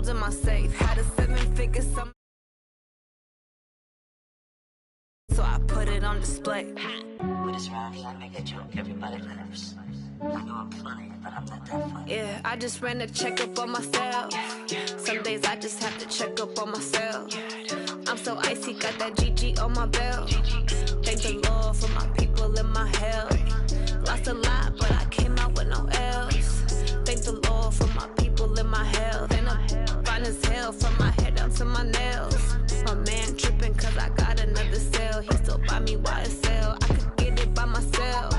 gold in my safe. Had a 7-figure sum, so I put it on display. With this round here, I make a joke, everybody laughs. I know I'm funny, but I'm not that funny. Yeah, I just ran a checkup on myself. Some days I just have to check up on myself. I'm so icy, got that GG on my belt. Thank the Lord for my people in my health. Lost a lot, but I came out with no L's. Thank the Lord for my people in my health. And I'm fine as hell from my head down to my nails. My man tripping cause I got another sale. He still buy me YSL. I could get it by myself.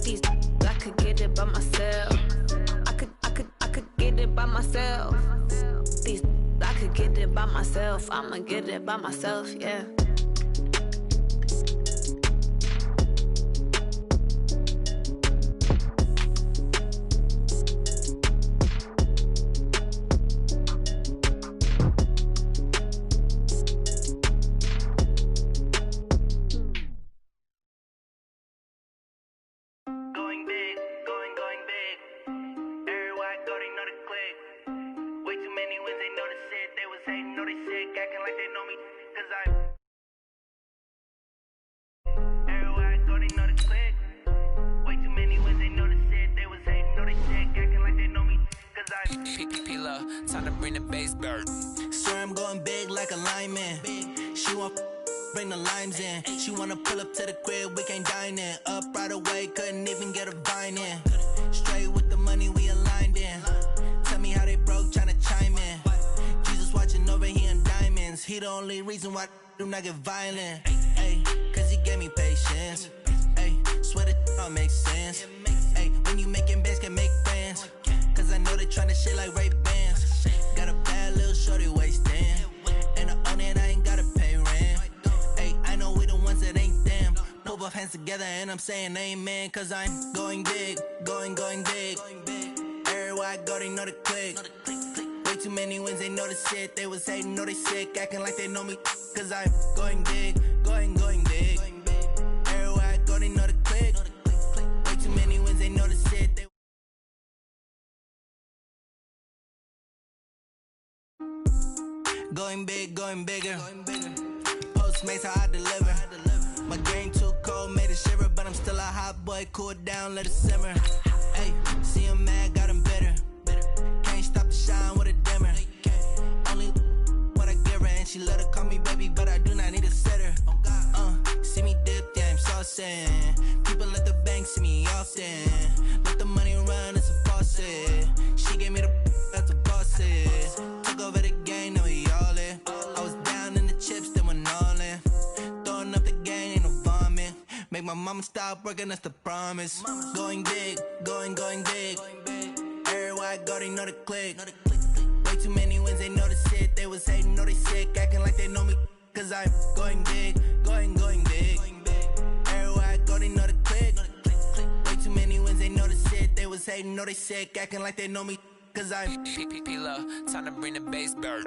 These I could get it by myself. I could get it by myself. These I could get it by myself. I'ma get it by myself, yeah. Time to bring the bass bird. Swear I'm going big like a lineman. She want bring the limes in. She wanna pull up to the crib, we can't dine in. Up right away, couldn't even get a vine in. Straight with the money we aligned in. Tell me how they broke, tryna chime in. Jesus watching over here in diamonds. He the only reason why I do not get violent. Ay, cause he gave me patience. Ay, swear that all makes sense. Ay, when you making bands, can make friends. Cause I know they tryna shit like Ray-Bans. Got a bad little shorty wasting. And I own it, I ain't gotta pay rent. Ay, I know we the ones that ain't them. Pull both hands together and I'm saying amen. Cause I'm going big, going big. Everywhere I go, they know the click. Way too many wins, they know the shit. They was hating, know they sick, acting like they know me. Cause I'm going big, going big. Everywhere I go, they know the click. Way too many wins, they know the shit. They going big, going bigger. Postmates, how I deliver. My game too cold, made it shiver. But I'm still a hot boy, cool down, let it simmer. Hey, see him mad, got him bitter. Can't stop the shine with a dimmer. Only what I give her, and she let her call me baby, but I do not need a sitter. See me dip, yeah, I'm saucing. People at the bank see me often. Let the money run, it's a faucet. She gave me the that's a boss is. Took over the game, now we all in. I was down in the chips, then went all in. Throwing up the game, ain't no vomit. Make my mama stop working, that's the promise. Going big, going big. Everywhere I go, they know the click. Way too many wins, they know the shit. They was hating, know they sick, acting like they know me. Cause I'm going big, going big. Everywhere I go, they know the click. Way too many wins, they know the shit. They was hating, know they sick, acting like they know me. Cause I'm P-P-P-Lo, time to bring the bass bird.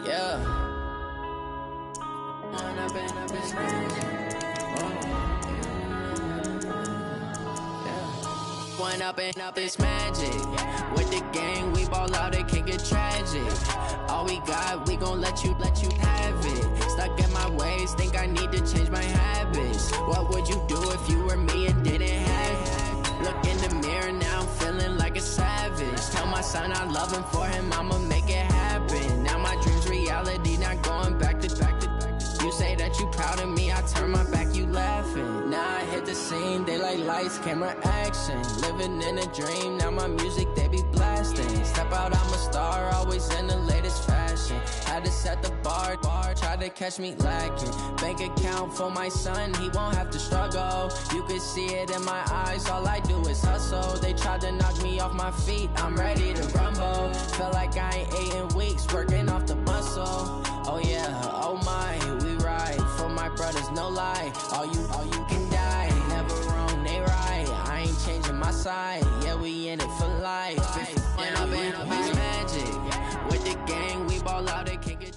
Yeah. One up and up is magic. With the gang, we ball out, it can get tragic. All we got, we gon' let you have it. Stuck in my ways, think I need to change my habits. What would you do if you were me and didn't have it? Look in the mirror, now I'm feeling like a savage. Tell my son I love him, for him I'ma make it happen. Now my dream's reality, not going back to back. You say that you proud of me, I turn my back, you laughing. Now I hit the scene, they like lights, camera, action. Living in a dream, now my music, they be blasting. Step out, I'm a star, always in the latest fashion. Had to set the bar. hard, tried to catch me lacking. Bank account for my son, he won't have to struggle. You can see it in my eyes, all I do is hustle. They tried to knock me off my feet, I'm ready to rumble. Felt like I ain't ate in weeks, working off the muscle. Oh yeah, oh my, we ride for my brothers, no lie. All you can die, never wrong, they right. I ain't changing my side, yeah, we in it for life. And I've been magic with the gang, we ball out, they can't get.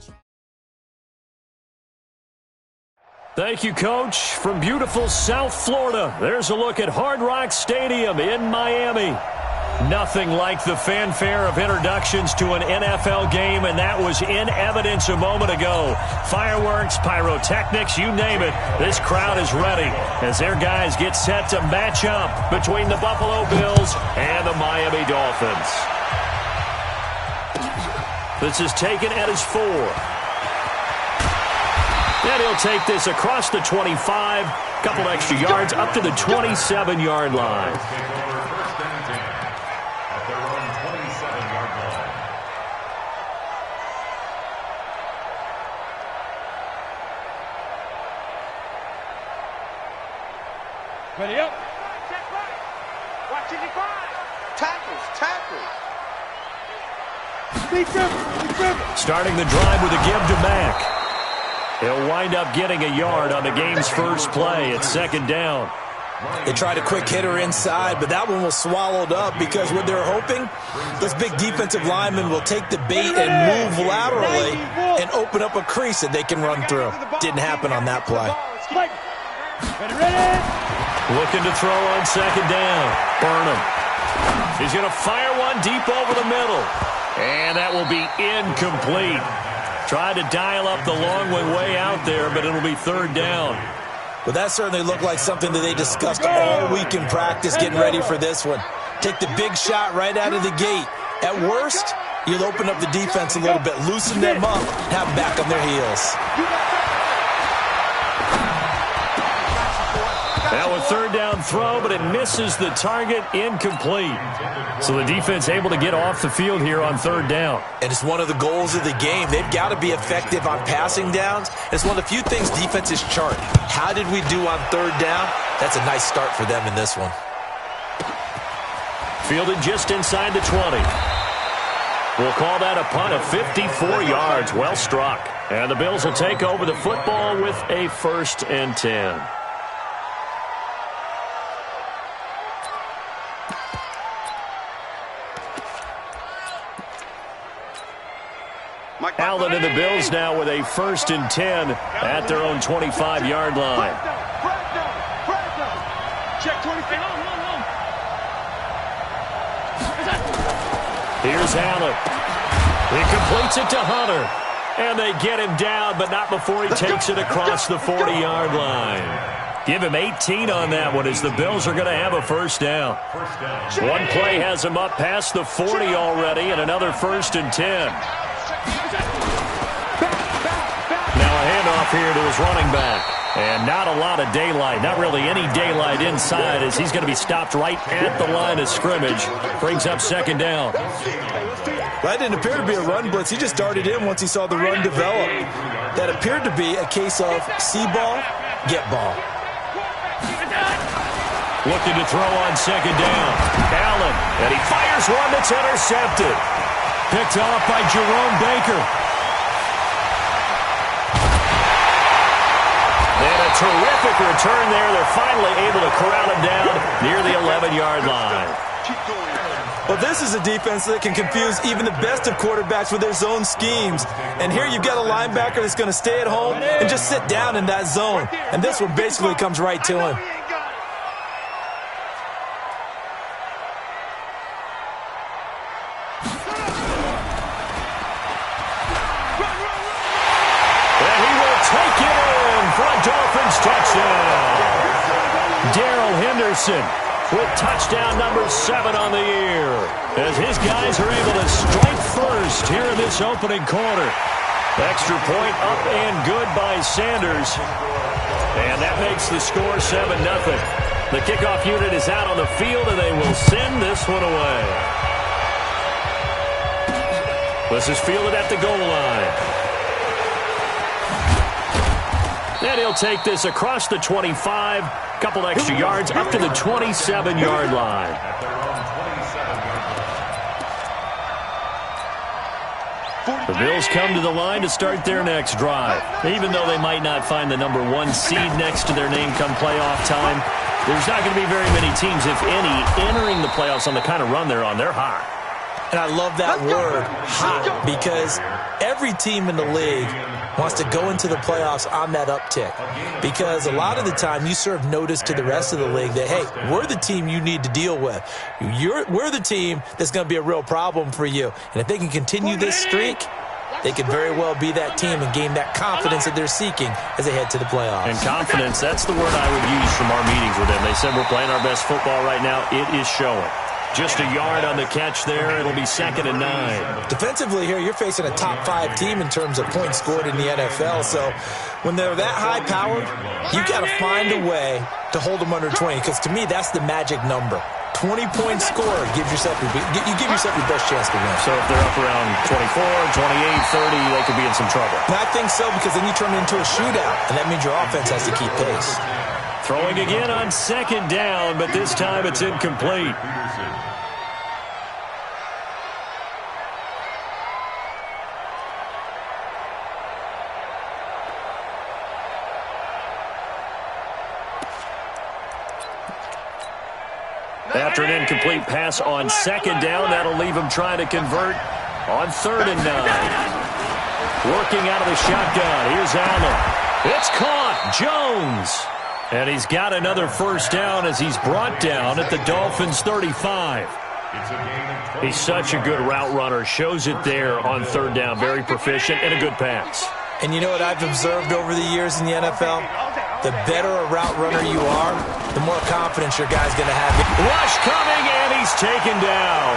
Thank you, Coach. From beautiful South Florida, there's a look at Hard Rock Stadium in Miami. Nothing like the fanfare of introductions to an NFL game, and that was in evidence a moment ago. Fireworks, pyrotechnics, you name it. This crowd is ready as their guys get set to match up between the Buffalo Bills and the Miami Dolphins. This is taken at his 4. And he'll take this across the 25, couple extra yards up to the 27-yard line. Ready up. Watching the grind. Tackles. Be driven. Starting the drive with a give to Mack. He'll wind up getting a yard on the game's first play. It's second down. They tried a quick hitter inside, but that one was swallowed up because what they're hoping, this big defensive lineman will take the bait and move laterally and open up a crease that they can run through. Didn't happen on that play. Looking to throw on second down. Burnham. He's going to fire one deep over the middle. And that will be incomplete. Tried to dial up the long way out there, but it'll be third down. Well, that certainly looked like something that they discussed all week in practice getting ready for this one. Take the big shot right out of the gate. At worst, you'll open up the defense a little bit, loosen them up, have them back on their heels. Now a third down throw, but it misses the target, incomplete. So the defense able to get off the field here on third down. And it's one of the goals of the game. They've got to be effective on passing downs. It's one of the few things defenses chart. How did we do on third down? That's a nice start for them in this one. Fielded just inside the 20. We'll call that a punt of 54 yards. Well struck. And the Bills will take over the football with a 1st and 10. Allen and the Bills now with a 1st and 10 at their own 25-yard line. Check 20. Here's Allen. He completes it to Hunter. And they get him down, but not before he takes it across the 40-yard line. Give him 18 on that one as the Bills are going to have a 1st down. One play has him up past the 40 already and another 1st and 10. Now a handoff here to his running back. And not a lot of daylight, not really any daylight inside as he's going to be stopped right at the line of scrimmage. Brings up second down. Well, that didn't appear to be a run blitz. He just darted in once he saw the run develop. That appeared to be a case of see ball, get ball. Looking to throw on second down. Allen, and he fires one that's intercepted. Picked off by Jerome Baker. And a terrific return there. They're finally able to corral him down near the 11-yard line. Well, this is a defense that can confuse even the best of quarterbacks with their zone schemes. And here you've got a linebacker that's going to stay at home and just sit down in that zone. And this one basically comes right to him. And he will take it in for a Dolphins touchdown. Darrell Henderson with touchdown number 7 on the year, as his guys are able to strike first here in this opening quarter. Extra point up and good by Sanders. And that makes the score 7-0. The kickoff unit is out on the field, and they will send this one away. This is fielded at the goal line. And he'll take this across the 25, couple extra yards up to the 27-yard line. The Bills come to the line to start their next drive. Even though they might not find the number 1 seed next to their name come playoff time, there's not going to be very many teams, if any, entering the playoffs on the kind of run they're on. They're hot. And I love that word, hot, because every team in the league wants to go into the playoffs on that uptick. Because a lot of the time you serve notice to the rest of the league that, hey, we're the team you need to deal with. We're the team that's going to be a real problem for you. And if they can continue this streak, they could very well be that team and gain that confidence that they're seeking as they head to the playoffs. And confidence, that's the word I would use from our meetings with them. They said we're playing our best football right now. It is showing. Just a yard on the catch there. It'll be 2nd and 9. Defensively here, you're facing a top 5 team in terms of points scored in the NFL. So when they're that high-powered, you've got to find a way to hold them under 20. Because to me, that's the magic number. 20-point score gives yourself you give yourself your best chance to win. So if they're up around 24, 28, 30, they could be in some trouble. And I think so, because then you turn it into a shootout, and that means your offense has to keep pace. Throwing again on 2nd down, but this time it's incomplete. After an incomplete pass on 2nd down, that'll leave him trying to convert on 3rd and 9. Working out of the shotgun. Here's Allen. It's caught. Jones. And he's got another 1st down as he's brought down at the Dolphins' 35. He's such a good route runner. Shows it there on 3rd down. Very proficient and a good pass. And you know what I've observed over the years in the NFL? The better a route runner you are, the more confidence your guy's going to have. Rush coming, and he's taken down.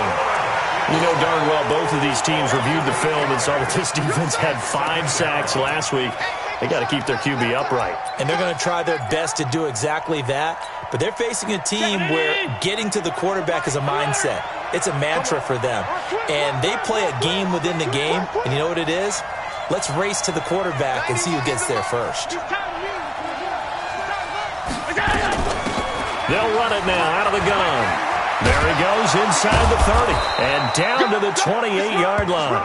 You know darn well both of these teams reviewed the film and saw that this defense had 5 sacks last week. They got to keep their QB upright. And they're going to try their best to do exactly that. But they're facing a team where getting to the quarterback is a mindset. It's a mantra for them. And they play a game within the game. And you know what it is? Let's race to the quarterback and see who gets there first. They'll run it now out of the gun. There he goes inside the 30 and down to the 28-yard line.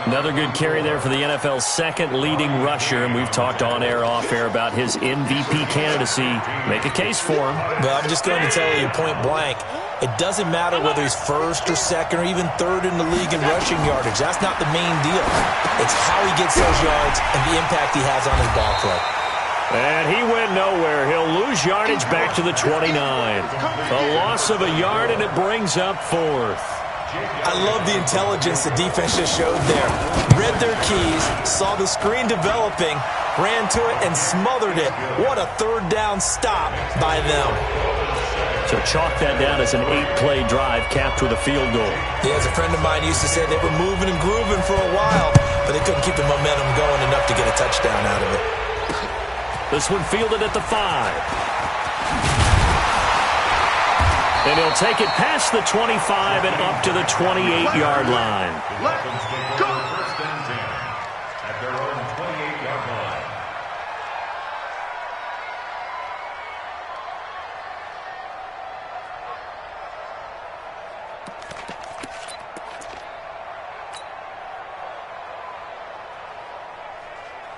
Another good carry there for the NFL's 2nd leading rusher, and we've talked on air, off air about his MVP candidacy. Make a case for him. Well, I'm just going to tell you point blank, it doesn't matter whether he's 1st or 2nd or even 3rd in the league in rushing yardage. That's not the main deal. It's how he gets those yards and the impact he has on his ball club. And he went nowhere. He'll lose yardage back to the 29. A loss of a yard, and it brings up 4th. I love the intelligence the defense just showed there. Read their keys, saw the screen developing, ran to it, and smothered it. What a 3rd down stop by them. So chalk that down as an 8-play drive capped with a field goal. Yeah, as a friend of mine used to say, they were moving and grooving for a while, but they couldn't keep the momentum going enough to get a touchdown out of it. This one fielded at the 5. And he'll take it past the 25 and up to the 28-yard line. Let's go. First and 10 at their own 28-yard line.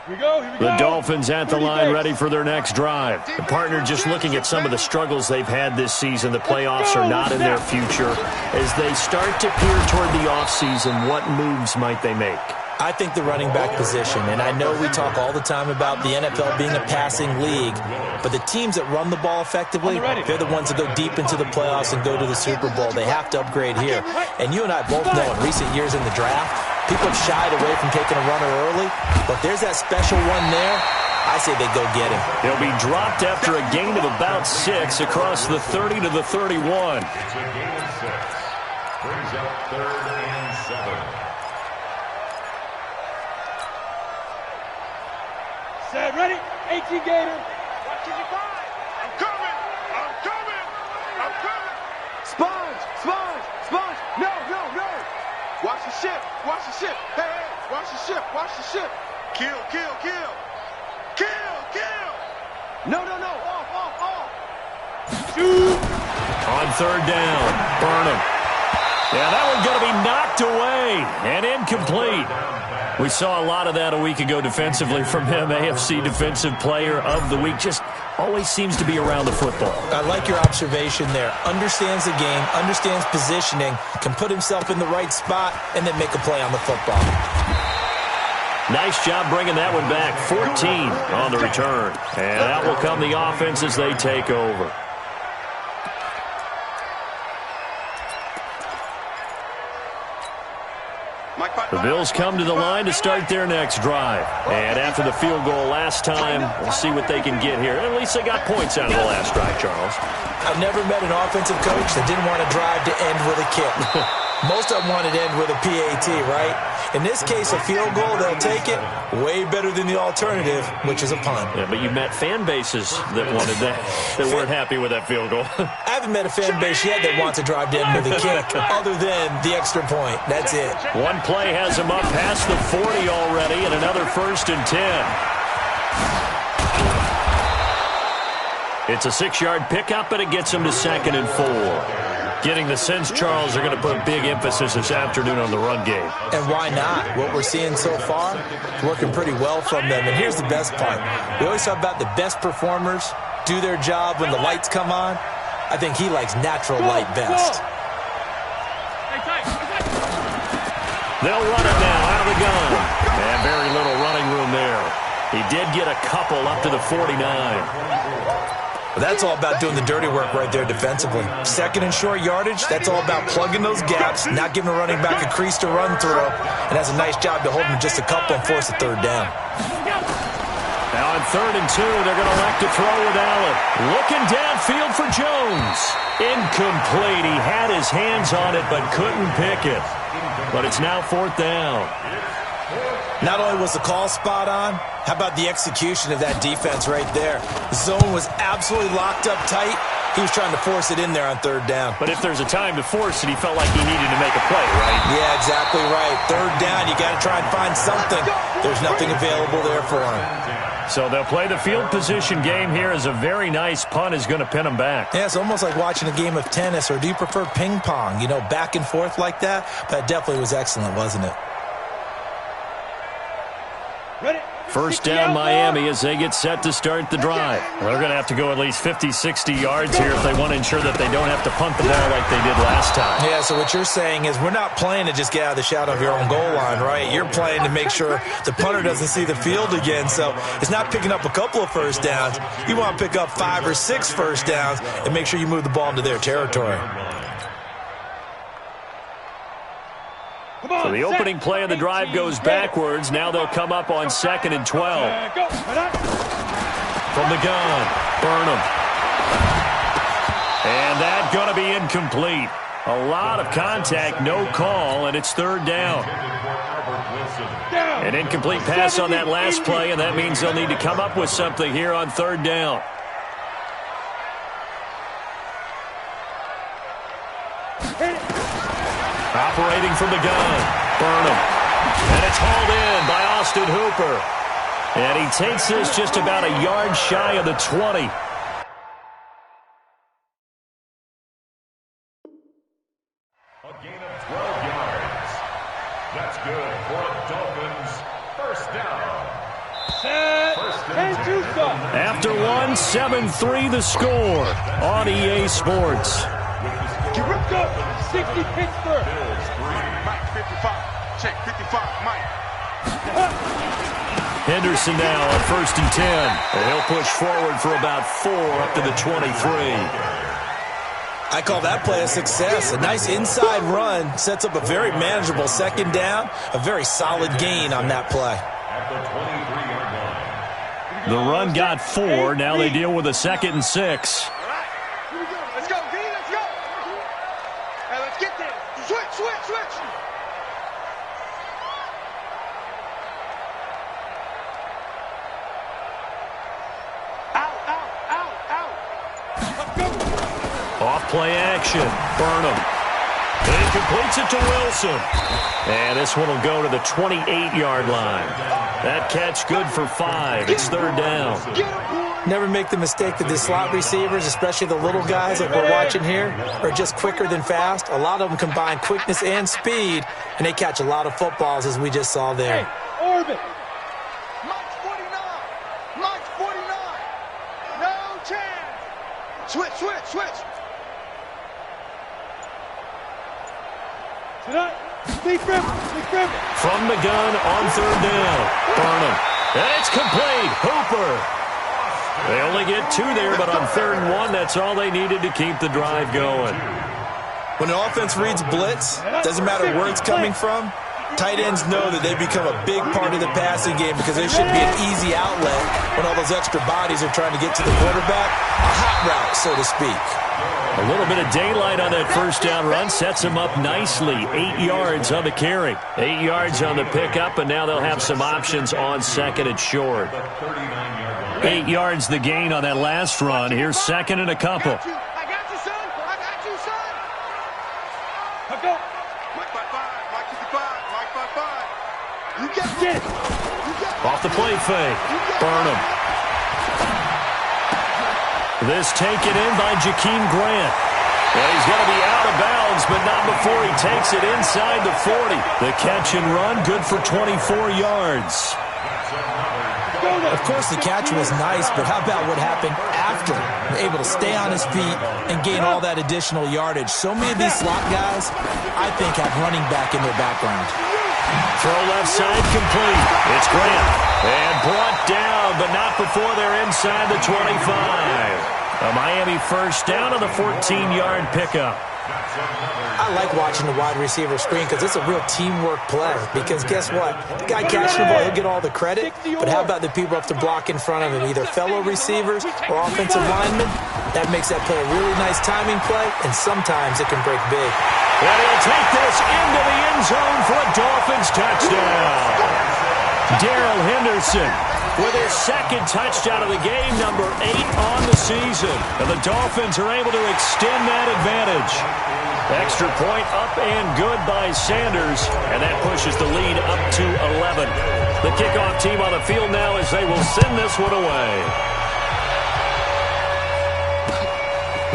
Here we go. The Dolphins at the line ready for their next drive. The partner just looking at some of the struggles they've had this season. The playoffs are not in their future. As they start to peer toward the offseason, what moves might they make? I think the running back position, and I know we talk all the time about the NFL being a passing league, but the teams that run the ball effectively, they're the ones that go deep into the playoffs and go to the Super Bowl. They have to upgrade here. And you and I both know in recent years in the draft, people have shied away from taking a runner early, but there's that special one there. I say they go get him. He'll be dropped after a gain of about 6 across the 30 to the 31. It's a gain of 6. Brings up 3rd and 7. Set, ready? 18 Gator. Watch your 5. I'm coming. I'm coming. I'm coming. Sponge. Sponge. Sponge. No, no, no. Watch the ship. Watch the ship. Hey, hey. Watch the ship. Watch the ship. Kill, kill, kill. Kill. On third down, Burnham. Yeah, that one's going to be knocked away and incomplete. We saw a lot of that a week ago defensively from him. AFC Defensive Player of the Week. Just always seems to be around the football. I like your observation there. Understands the game, understands positioning, can put himself in the right spot, and then make a play on the football. Nice job bringing that one back. 14 on the return. And out will come the offense as they take over. The Bills come to the line to start their next drive. And after the field goal last time, we'll see what they can get here. At least they got points out of the last drive, Charles. I've never met an offensive coach that didn't want to drive to end with a kick. Most of them wanted to end with a PAT, right? In this case, a field goal, they'll take it. Way better than the alternative, which is a punt. Yeah, but you met fan bases that wanted that weren't happy with that field goal. I haven't met a fan base yet that wants to drive to end with a kick, other than the extra point. That's it. One play has them up past the 40 already, and another 1st and 10. It's a 6-yard pickup, and it gets them to 2nd and 4. Getting the sense, Charles, they're going to put a big emphasis this afternoon on the run game. And why not? What we're seeing so far is working pretty well from them. And here's the best part. We always talk about the best performers do their job when the lights come on. I think he likes natural light best. They'll run it now out of the gun. And very little running room there. He did get a couple up to the 49. Well, that's all about doing the dirty work right there defensively. 2nd and short yardage, that's all about plugging those gaps, not giving a running back a crease to run through, and has a nice job to hold him just a couple and force a 3rd down. Now on 3rd and 2, they're going to elect to throw with Allen. Looking downfield for Jones. Incomplete. He had his hands on it but couldn't pick it. But it's now 4th down. Not only was the call spot on, how about the execution of that defense right there? The zone was absolutely locked up tight. He was trying to force it in there on 3rd down. But if there's a time to force it, he felt like he needed to make a play, right? Yeah, exactly right. 3rd down, you got to try and find something. There's nothing available there for him. So they'll play the field position game here as a very nice punt is going to pin them back. Yeah, it's almost like watching a game of tennis, or do you prefer ping pong? You know, back and forth like that? But it definitely was excellent, wasn't it? First down Miami as they get set to start the drive. They're going to have to go at least 50, 60 yards here if they want to ensure that they don't have to punt the ball like they did last time. Yeah, so what you're saying is we're not playing to just get out of the shadow of your own goal line, right? You're playing to make sure the punter doesn't see the field again. So it's not picking up a couple of first downs. You want to pick up 5 or 6 first downs and make sure you move the ball into their territory. So the opening play of the drive goes backwards. Now they'll come up on 2nd and 12. From the gun, Burnham. And that's going to be incomplete. A lot of contact, no call, and it's 3rd down. An incomplete pass on that last play, and that means they'll need to come up with something here on 3rd down. Operating from the gun, Burnham. And it's hauled in by Austin Hooper. And he takes this just about a yard shy of the 20. A gain of 12 yards. That's good for a Dolphins first down. After one, 7-3 the score on EA Sports. 60 Pittsburgh. Mike 55. Check 55. Mike. Henderson now on 1st and 10. And he'll push forward for about 4 up to the 23. I call that play a success. A nice inside run sets up a very manageable 2nd down. A very solid gain on that play. The run got 4. Now they deal with a 2nd and 6. Off-play action. Burnham. And he completes it to Wilson. And this one will go to the 28-yard line. That catch good for 5. It's 3rd down. Never make the mistake that the slot receivers, especially the little guys like we're watching here, are just quicker than fast. A lot of them combine quickness and speed, and they catch a lot of footballs, as we just saw there. Hey, orbit. Mike 49. Mike 49. No chance. Switch. Big River. From the gun on third down. Burnham. And it's complete. Hooper. They only get 2 there, but on 3rd and 1, that's all they needed to keep the drive going. When an offense reads blitz, doesn't matter where it's coming from, tight ends know that they become a big part of the passing game because there should be an easy outlet when all those extra bodies are trying to get to the quarterback. A hot route, so to speak. A little bit of daylight on that first down run sets them up nicely. 8 yards on the carry. 8 yards on the pickup, and now they'll have some options on 2nd and short. 8 yards the gain on that last run. Here's 2nd and a couple. I got you, son. Let's go. Mike 55. You got it. Off the play fake. Burnham. This taken in by Jakeem Grant. Well, he's going to be out of bounds, but not before he takes it inside the 40. The catch and run, good for 24 yards. Of course, the catch was nice, but how about what happened after? Able to stay on his feet and gain all that additional yardage. So many of these slot guys, I think, have running back in their background. Throw left side complete. It's Grant. And brought down, but not before they're inside the 25. A Miami first down on the 14-yard pickup. I like watching the wide receiver screen because it's a real teamwork play. Because guess what? The guy catching the ball, he'll get all the credit. But how about the people up to block in front of him, either fellow receivers or offensive linemen? That makes that play a really nice timing play, and sometimes it can break big. And he'll take this into the end zone for a Dolphins touchdown. Darrell Henderson with his 2nd touchdown of the game, number 8 on the season. And the Dolphins are able to extend that advantage. Extra point up and good by Sanders, and that pushes the lead up to 11. The kickoff team on the field now as they will send this one away.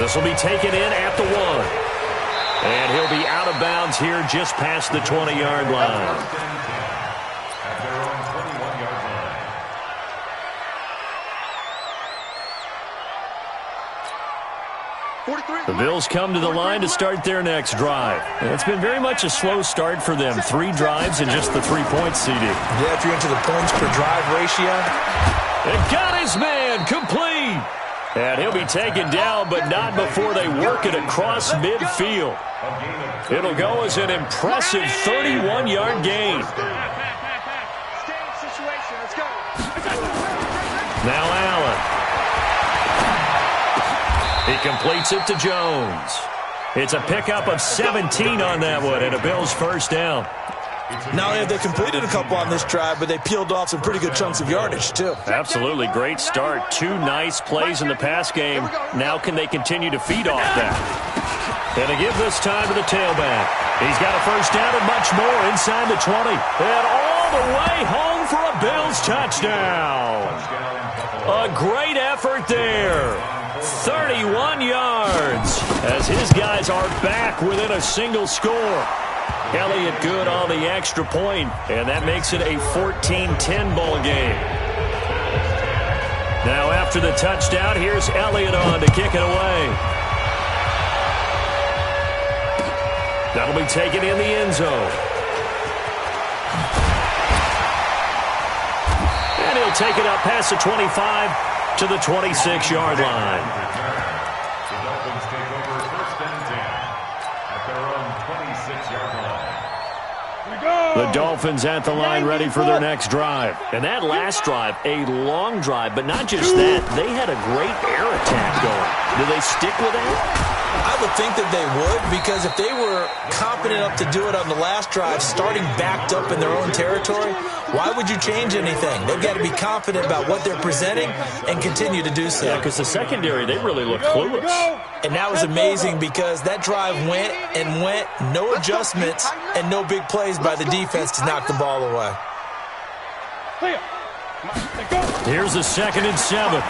This will be taken in at the 1. And he'll be out of bounds here just past the 20-yard line. The Bills come to the line to start their next drive. It's been very much a slow start for them. 3 drives and just the 3 points, CD. Yeah, if you're into the points per drive ratio. And got his man complete. And he'll be taken down, but not before they work it across midfield. It'll go as an impressive 31-yard gain. Now Allen. He completes it to Jones. It's a pickup of 17 on that one and a Bills first down. Not only have they completed a couple on this drive, but they peeled off some pretty good chunks of yardage, too. Absolutely. Great start. 2 nice plays in the pass game. Now can they continue to feed off that? And to give this time to the tailback. He's got a first down and much more inside the 20. And all the way home for a Bills touchdown. A great effort there. 31 yards as his guys are back within a single score. Elliott good on the extra point, and that makes it a 14-10 ball game. Now after the touchdown, here's Elliott on to kick it away. That'll be taken in the end zone. And he'll take it up past the 25 to the 26-yard line. The Dolphins take over 1st and 10 at their own 26-yard line. The Dolphins at the line ready for their next drive. And that last drive, a long drive, but not just that. They had a great air attack going. Do they stick with that? I would think that they would, because if they were confident enough to do it on the last drive, starting backed up in their own territory, why would you change anything? They've got to be confident about what they're presenting and continue to do so. Yeah, because the secondary, they really look clueless. And that was amazing because that drive went and went, no adjustments, and no big plays by the defense to knock the ball away. Here's the 2nd and 7.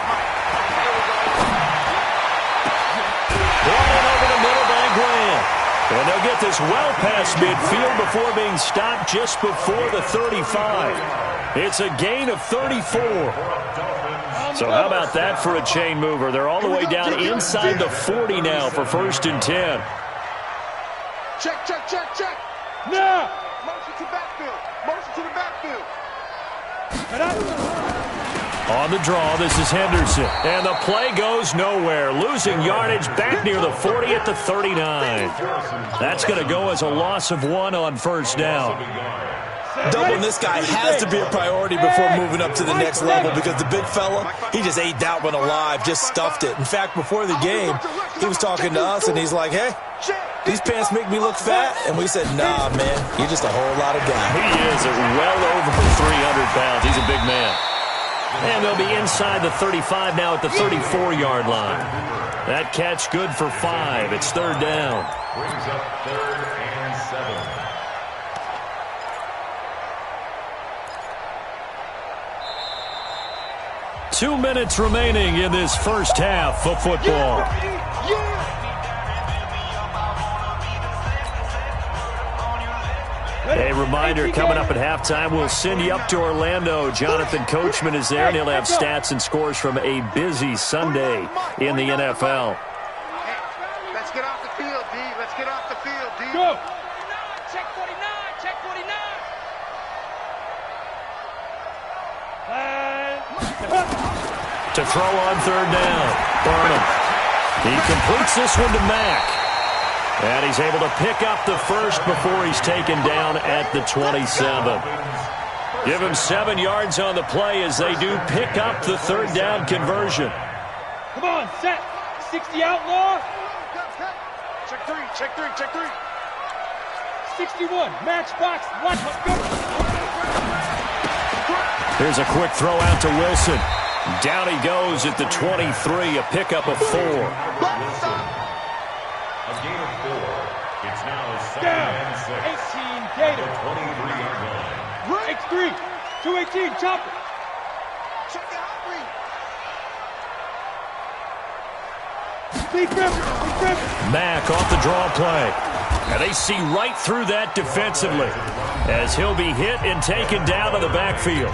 this well past midfield before being stopped just before the 35. It's a gain of 34. So how about that for a chain mover? They're all the way down inside the 40 now for 1st and 10. Check, check, check, check. Now. Motion to backfield. Motion to the backfield. On the draw, this is Henderson. And the play goes nowhere. Losing yardage back near the 40 at the 39. That's going to go as a loss of 1 on 1st down. Doubling this guy has to be a priority before moving up to the next level because the big fella, he just ate that one alive, just stuffed it. In fact, before the game, he was talking to us, and he's like, hey, these pants make me look fat. And we said, nah, man, you're just a whole lot of guy. He is well over 300 pounds. He's a big man. And they'll be inside the 35 now at the 34-yard line. That catch good for 5. It's 3rd down. Brings up 3rd and 7. 2 minutes remaining in this first half of football. A reminder, coming up at halftime, we'll send you up to Orlando. Jonathan Coachman is there, and he'll have stats and scores from a busy Sunday in the NFL. Hey, let's get off the field, D. Let's get off the field, D. Go. Check 49. Check 49. To throw on 3rd down. Burnham. He completes this one to Mack. And he's able to pick up the first before he's taken down at the 27. Give him 7 yards on the play as they do pick up the 3rd down conversion. Come on, set. 60 outlaw. Check 3. Check 3. Check 3. 61. Matchbox. Watch. Go. Here's a quick throw out to Wilson. Down he goes at the 23, a pickup of 4. A gain of 4. It's now 2nd and 6. 18 Gator. 23-yard line. X3. 218. Chopper. Check the out read. Big river. Big river. Mack off the draw play. And they see right through that defensively as he'll be hit and taken down in the backfield.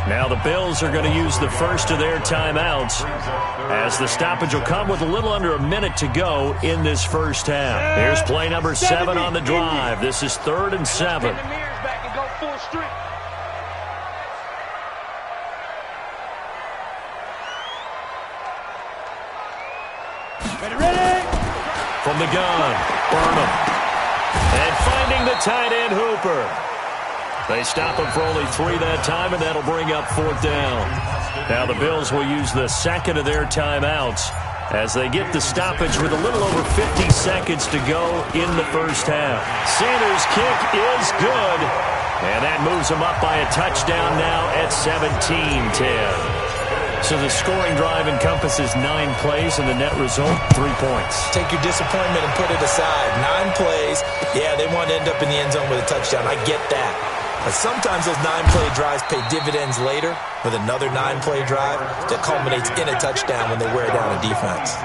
Now the Bills are going to use the first of their timeouts as the stoppage will come with a little under a minute to go in this first half. Here's play number 7 on the drive. This is 3rd and 7. Get the mirrors back and go full strength. Ready? From the gun, Burnham. And finding the tight end, Hooper. They stop him for only 3 that time, and that'll bring up 4th down. Now the Bills will use the second of their timeouts as they get the stoppage with a little over 50 seconds to go in the first half. Sanders' kick is good, and that moves them up by a touchdown now at 17-10. So the scoring drive encompasses 9 plays, and the net result, 3 points. Take your disappointment and put it aside. 9 plays, yeah, they want to end up in the end zone with a touchdown. I get that. But sometimes those 9-play drives pay dividends later with another 9-play drive that culminates in a touchdown when they wear down a defense.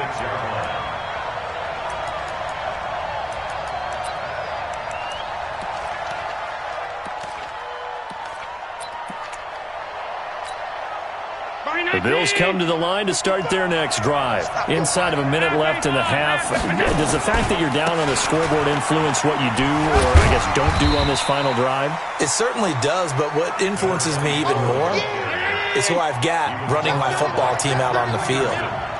The Bills come to the line to start their next drive. Inside of a minute left in the half, does the fact that you're down on the scoreboard influence what you do, or I guess don't do on this final drive? It certainly does, but what influences me even more is who I've got running my football team out on the field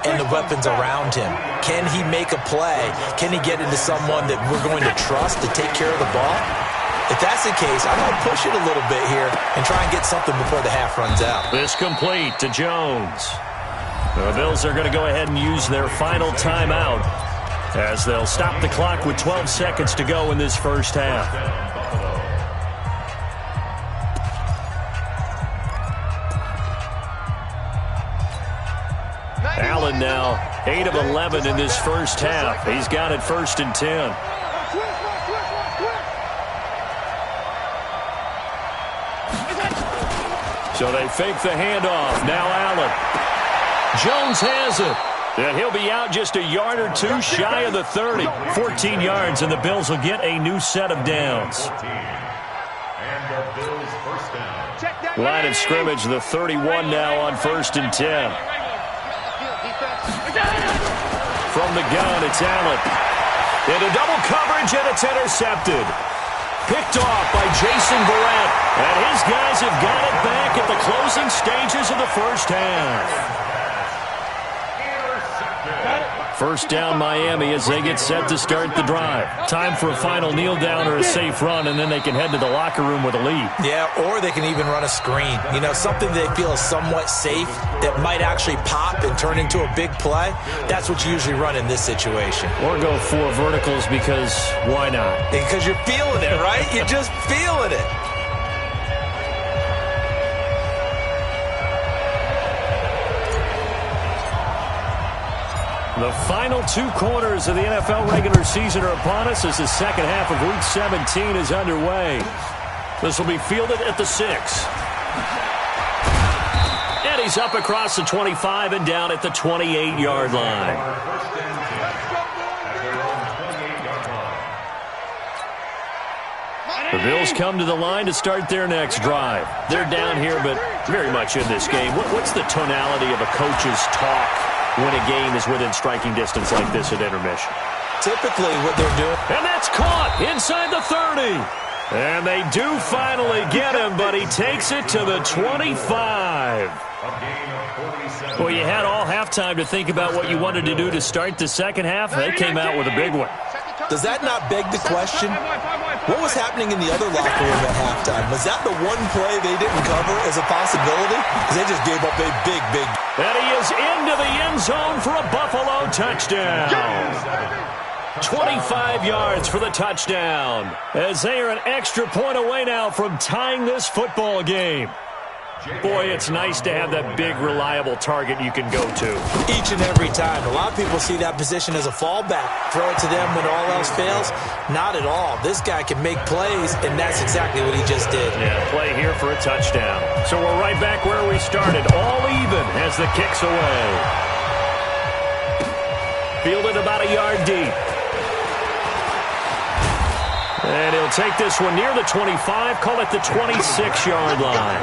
and the weapons around him. Can he make a play? Can he get into someone that we're going to trust to take care of the ball? If that's the case, I'm going to push it a little bit here and try and get something before the half runs out. This complete to Jones. The Bills are going to go ahead and use their final timeout as they'll stop the clock with 12 seconds to go in this first half. Allen now 8 of 11 in this first half. He's got it 1st and 10. So they fake the handoff. Now Allen. Jones has it. And he'll be out just a yard or two shy of the 30. 14 yards, and the Bills will get a new set of downs. And the Bills first down. Line of scrimmage, the 31 now on 1st and 10. From the gun, it's Allen. Into double coverage, and it's intercepted. Picked off by Jason Barrett. And his guys have got it back at the closing stages of the first half. First down Miami as they get set to start the drive. Time for a final kneel down or a safe run, and then they can head to the locker room with a lead. Yeah, or they can even run a screen. You know, something they feel is somewhat safe that might actually pop and turn into a big play. That's what you usually run in this situation. Or go 4 verticals because why not? Because you're feeling it, right? You're just feeling it. The final 2 quarters of the NFL regular season are upon us as the second half of Week 17 is underway. This will be fielded at the 6. And he's up across the 25 and down at the 28-yard line. The Bills come to the line to start their next drive. They're down here, but very much in this game. What's the tonality of a coach's talk when a game is within striking distance like this at intermission? Typically what they're doing. And that's caught inside the 30. And they do finally get him, but he takes it to the 25. Well, you had all halftime to think about what you wanted to do to start the second half. They came out with a big one. Does that not beg the question? What was happening in the other locker room at halftime? Was that the one play they didn't cover as a possibility? Because they just gave up a big. And he is into the end zone for a Buffalo touchdown. 25 yards for the touchdown. As they are an extra point away now from tying this football game. Boy, it's nice to have that big, reliable target you can go to. Each and every time. A lot of people see that position as a fallback. Throw it to them when all else fails. Not at all. This guy can make plays, and that's exactly what he just did. Yeah, play here for a touchdown. So we're right back where we started. All even as the kick's away. Fielded about a yard deep. And he'll take this one near the 25, call it the 26-yard line.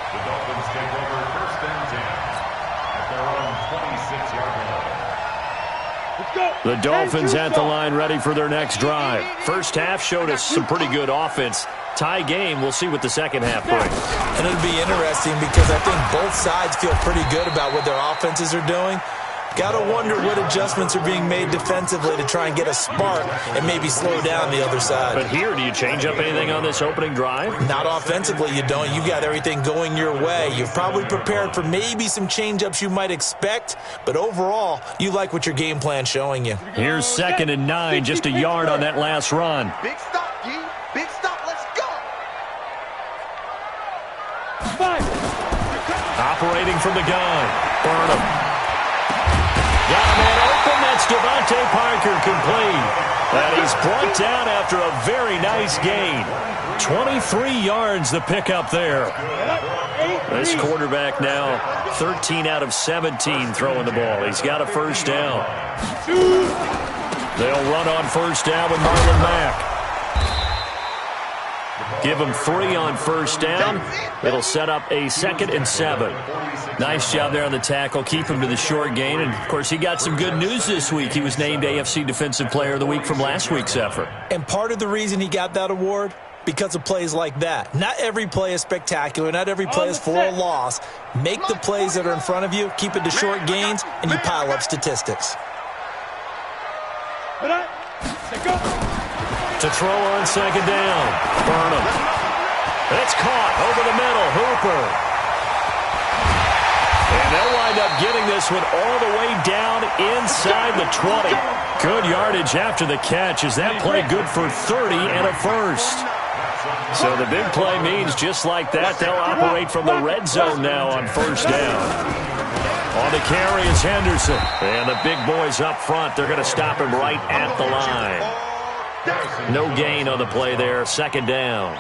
The Dolphins take over 1st and 10 at their own 26-yard line. The Dolphins at the line ready for their next drive. First half showed us some pretty good offense. Tie game, we'll see what the second half brings. And it'll be interesting because I think both sides feel pretty good about what their offenses are doing. Got to wonder what adjustments are being made defensively to try and get a spark and maybe slow down the other side. But here, do you change up anything on this opening drive? Not offensively, you don't. You got everything going your way. You've probably prepared for maybe some change-ups you might expect, but overall, you like what your game plan's showing you. Here's 2nd and 9, just a yard on that last run. Big stop, G. Big stop. Let's go. 5. Operating from the gun. Burnham. Got a man open. That's Devontae Parker complete. And he's brought down after a very nice gain. 23 yards the pickup there. This quarterback now 13 out of 17 throwing the ball. He's got a first down. They'll run on first down with Marlon Mack. Give him 3 on first down. It'll set up a 2nd and 7. Nice job there on the tackle. Keep him to the short gain. And, of course, he got some good news this week. He was named AFC Defensive Player of the Week from last week's effort. And part of the reason he got that award, because of plays like that. Not every play is spectacular. Not every play is for a loss. Make the plays that are in front of you, keep it to short gains, and you pile up statistics. To throw on 2nd down. Burnham. It's caught over the middle. Hooper. And they'll wind up getting this one all the way down inside the 20. Good yardage after the catch. Is that play good for 30 and a first? So the big play means just like that, they'll operate from the red zone now on first down. On the carry is Henderson. And the big boys up front, they're going to stop him right at the line. No gain on the play there. Second down.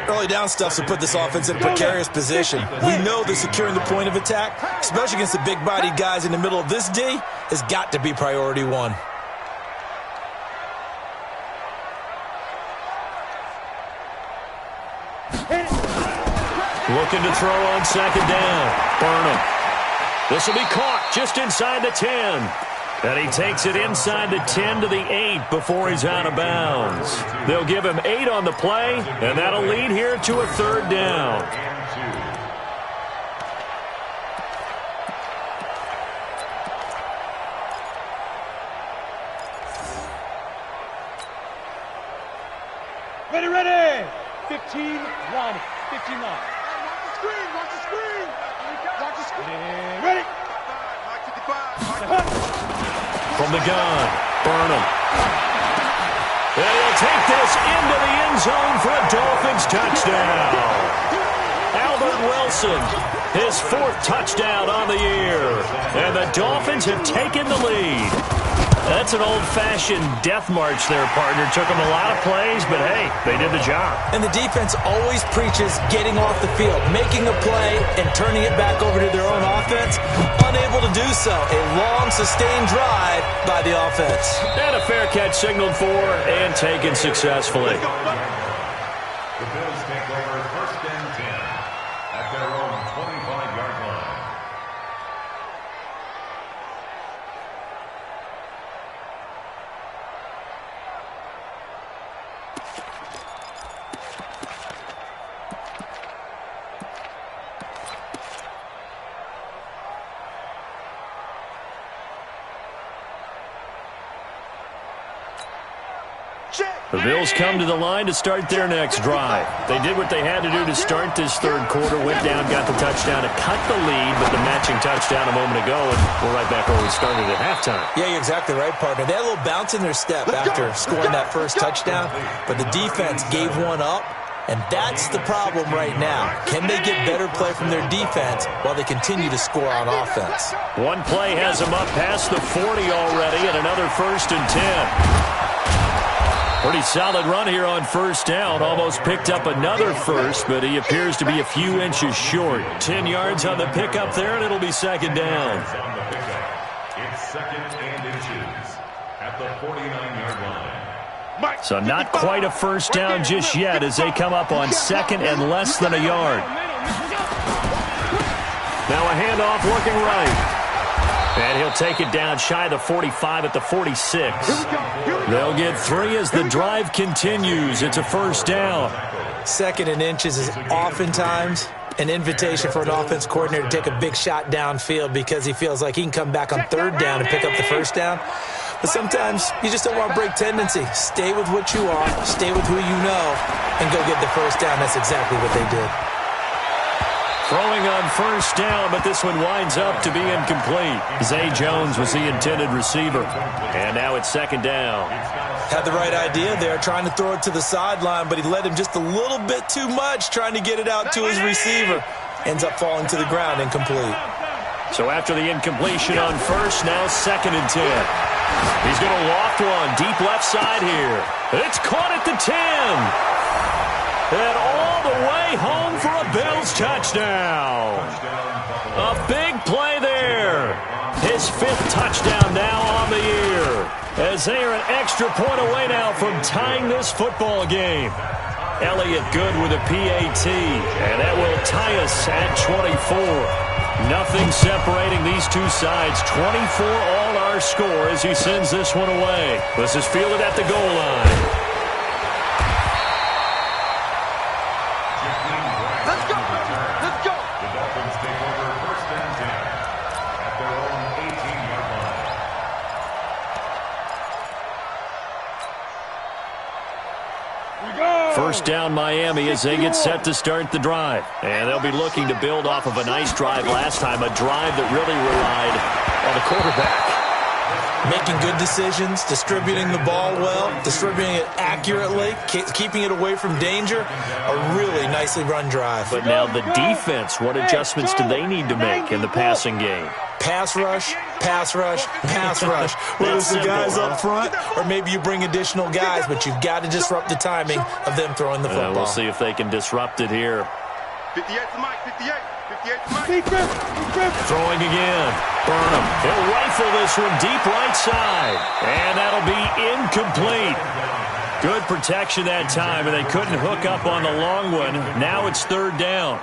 Early down stuff to put this offense in a precarious position. We know that securing the point of attack, especially against the big-bodied guys in the middle of this D, has got to be priority one. Looking to throw on second down. Burnham. This will be caught just inside the 10. And he takes it inside the 10 to the 8 before he's out of bounds. They'll give him 8 on the play, and that'll lead here to a third down. Ready. 15 line. 15 line. Watch the screen. Ready. From the gun, Burnham. And he'll take this into the end zone for a Dolphins touchdown. Albert Wilson, his 4th touchdown on the year. And the Dolphins have taken the lead. That's an old-fashioned death march there, partner. Took them a lot of plays, but hey, they did the job. And the defense always preaches getting off the field, making a play, and turning it back over to their own offense. Unable to do so. A long, sustained drive by the offense. And a fair catch signaled for and taken successfully. The Bills take over 1st and 10 at their own 25-yard line. The Bills come to the line to start their next drive. They did what they had to do to start this third quarter, went down, got the touchdown to cut the lead, but the matching touchdown a moment ago, and we're right back where we started at halftime. Yeah, you're exactly right, partner. They had a little bounce in their step after scoring that first touchdown, but the defense gave one up, and that's the problem right now. Can they get better play from their defense while they continue to score on offense? One play has them up past the 40 already, and another 1st and 10. Pretty solid run here on first down. Almost picked up another first, but he appears to be a few inches short. 10 yards on the pickup there, and it'll be second down. It's 2nd and inches at the 49-yard line. So not quite a first down just yet as they come up on 2nd and less than a yard. Now a handoff working right. And he'll take it down shy of the 45 at the 46. They'll get 3 as the drive continues. It's a first down. 2nd and inches is oftentimes an invitation for an offense coordinator to take a big shot downfield because he feels like he can come back on 3rd down and pick up the first down. But sometimes you just don't want to break tendency. Stay with what you are, stay with who you know, and go get the first down. That's exactly what they did. Throwing on first down, but this one winds up to be incomplete. Zay Jones was the intended receiver. And now it's second down. Had the right idea there, trying to throw it to the sideline, but he led him just a little bit too much, trying to get it out to his receiver. Ends up falling to the ground, incomplete. So after the incompletion on first, now 2nd and 10. He's going to loft one deep left side here. It's caught at the 10. And all the way home for a Bills touchdown. A big play there. His 5th touchdown now on the year. As they are an extra point away now from tying this football game. Elliott good with a PAT. And that will tie us at 24. Nothing separating these two sides. 24 all our score as he sends this one away. This is fielded at the goal line. First down Miami as they get set to start the drive. And they'll be looking to build off of a nice drive last time, a drive that really relied on the quarterback. Making good decisions, distributing the ball well, distributing it accurately, keeping it away from danger. A really nicely run drive. But now the defense, what adjustments do they need to make in the passing game? Pass rush, pass rush, pass rush. Whether it's the guys up front or maybe you bring additional guys, but you've got to disrupt the timing of them throwing the football. We'll see if they can disrupt it here. 58 to Mike, 58. 58 to Mike. Throwing again. Burnham. He'll rifle this one deep right side. And that'll be incomplete. Good protection that time, and they couldn't hook up on the long one. Now it's third down.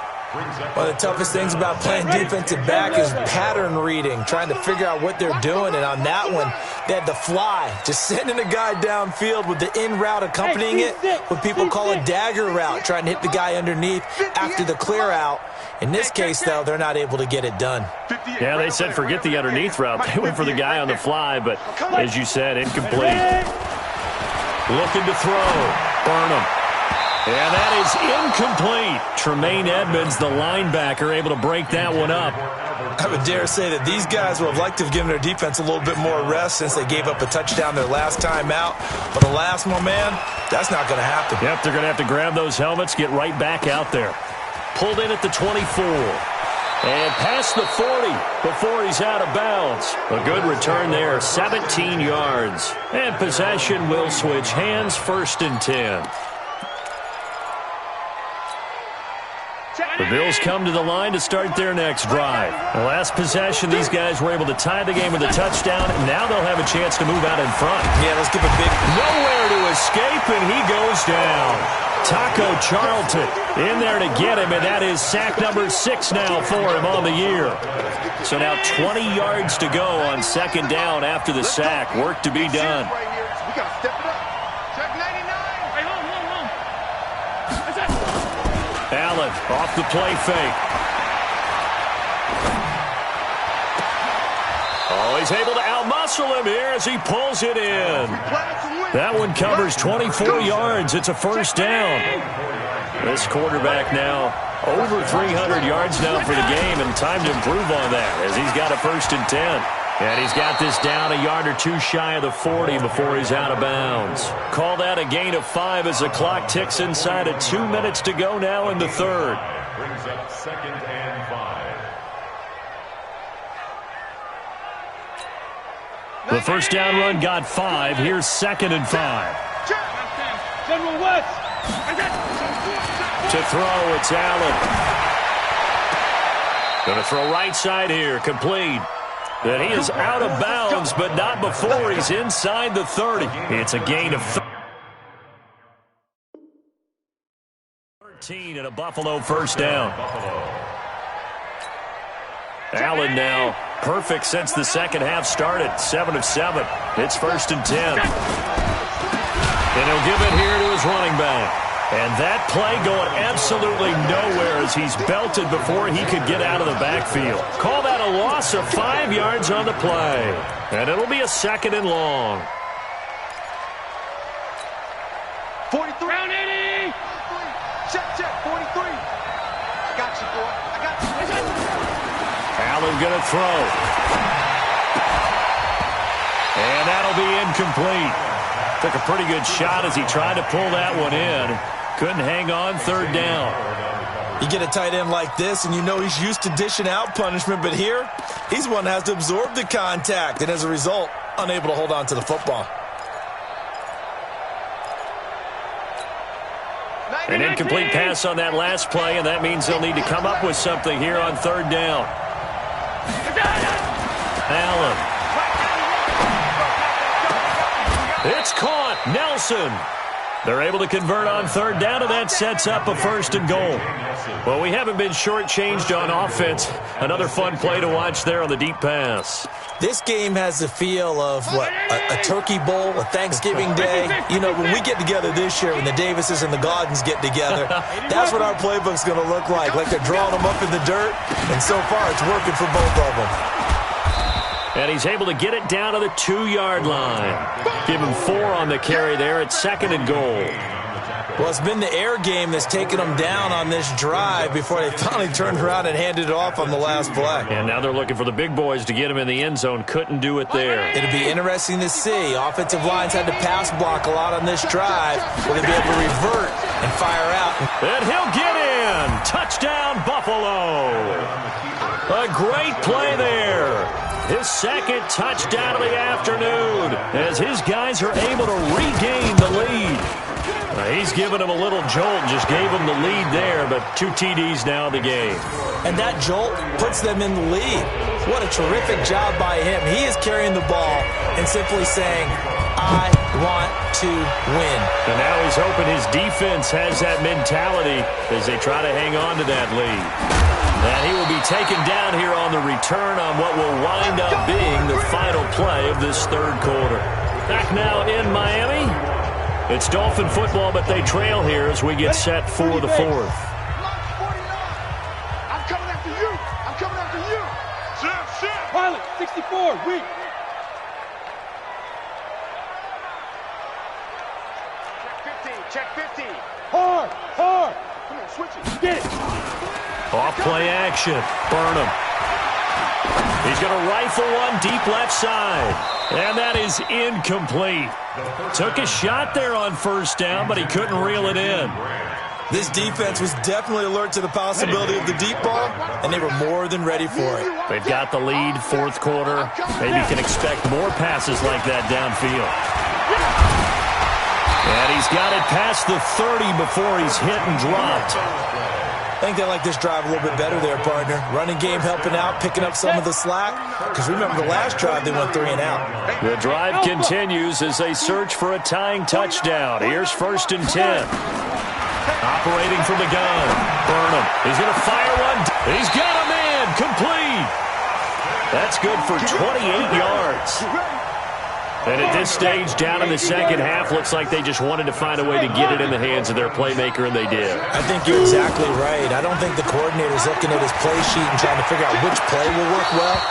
One of the toughest things about playing defensive back is pattern reading, trying to figure out what they're doing. And on that one, they had the fly, just sending a guy downfield with the in route accompanying it, what people call a dagger route, trying to hit the guy underneath after the clear out. In this case, though, they're not able to get it done. Yeah, they said forget the underneath route. They went for the guy on the fly, but as you said, incomplete. Looking to throw. Burnham. And that is incomplete. Tremaine Edmonds, the linebacker, able to break that one up. I would dare say that these guys would have liked to have given their defense a little bit more rest since they gave up a touchdown their last time out. But alas, my man, that's not going to happen. Yep, they're going to have to grab those helmets, get right back out there. Pulled in at the 24. And past the 40 before he's out of bounds. A good return there, 17 yards. And possession will switch hands, 1st and 10. The Bills come to the line to start their next drive. The last possession, these guys were able to tie the game with a touchdown, and now they'll have a chance to move out in front. Yeah, let's give a big... Nowhere to escape, and he goes down. Taco Charlton in there to get him, and that is sack number 6 now for him on the year. So now 20 yards to go on 2nd down after the sack. Work to be done. We got to step it up. Check 99. Hey, hold. Allen off the play fake. Oh, he's able to outmuscle him here as he pulls it in. That one covers 24 yards. It's a 1st down. This quarterback now over 300 yards now for the game, and time to improve on that as he's got a 1st and 10. And he's got this down a yard or two shy of the 40 before he's out of bounds. Call that a gain of 5 as the clock ticks inside of 2 minutes to go now in the 3rd. Brings up 2nd and 5. The 1st down run got 5. Here's 2nd and 5. General West. To throw, it's Allen. Going to throw right side here, complete. That he is out of bounds, but not before he's inside the 30. It's a gain of 13 and a Buffalo 1st down. Allen now perfect since the 2nd half started. 7 of 7. It's 1st and 10. And he'll give it here to his running back. And that play going absolutely nowhere as he's belted before he could get out of the backfield. Call that a loss of 5 yards on the play. And it'll be a 2nd and long. 43. Round 80. Check, 43. I got you, boy. I got you. Allen going to throw. And that'll be incomplete. Took a pretty good shot as he tried to pull that one in. Couldn't hang on, 3rd down. You get a tight end like this, and you know he's used to dishing out punishment, but here, he's one that has to absorb the contact, and as a result, unable to hold on to the football. An incomplete pass on that last play, and that means they'll need to come up with something here on 3rd down. Allen. It's caught. Nelson. They're able to convert on 3rd down, and that sets up a 1st and goal. Well, we haven't been shortchanged on offense. Another fun play to watch there on the deep pass. This game has the feel of, what, a turkey bowl, a Thanksgiving day. You know, when we get together this year, when the Davises and the Gaudens get together, that's what our playbook's going to look like they're drawing them up in the dirt, and so far it's working for both of them. And he's able to get it down to the 2-yard line. Give him 4 on the carry there at 2nd and goal. Well, it's been the air game that's taken them down on this drive before they finally turned around and handed it off on the last play. And now they're looking for the big boys to get him in the end zone. Couldn't do it there. It'll be interesting to see. Offensive lines had to pass block a lot on this drive. Will they be able to revert and fire out? And he'll get in. Touchdown, Buffalo. A great play there. His second touchdown of the afternoon as his guys are able to regain the lead. He's given him a little jolt, just gave him the lead there, but 2 TDs now in the game. And that jolt puts them in the lead. What a terrific job by him. He is carrying the ball and simply saying, I want to win. And now he's hoping his defense has that mentality as they try to hang on to that lead. And he will be taken down here on the return on what will wind up being the final play of this third quarter. Back now in Miami. It's Dolphin football, but they trail here as we get set for the fourth. I'm coming after you. I'm coming after you. Shit. Pilot, 64, weak. Check 50. Hard. Come on, switch it. Get it. Off play action. Burnham. He's going to rifle one deep left side. And that is incomplete. Took a shot there on first down, but he couldn't reel it in. This defense was definitely alert to the possibility of the deep ball, and they were more than ready for it. They've got the lead, fourth quarter. Maybe can expect more passes like that downfield. And he's got it past the 30 before he's hit and dropped. I think they like this drive a little bit better there, partner. Running game helping out, picking up some of the slack. Because remember the last drive, they went 3 and out. The drive continues as they search for a tying touchdown. Here's 1st and 10. Operating from the gun. Burnham. He's going to fire one. He's got a man. Complete. That's good for 28 yards. And at this stage, down in the second half, looks like they just wanted to find a way to get it in the hands of their playmaker, and they did. I think you're exactly right. I don't think the coordinator's looking at his play sheet and trying to figure out which play will work well.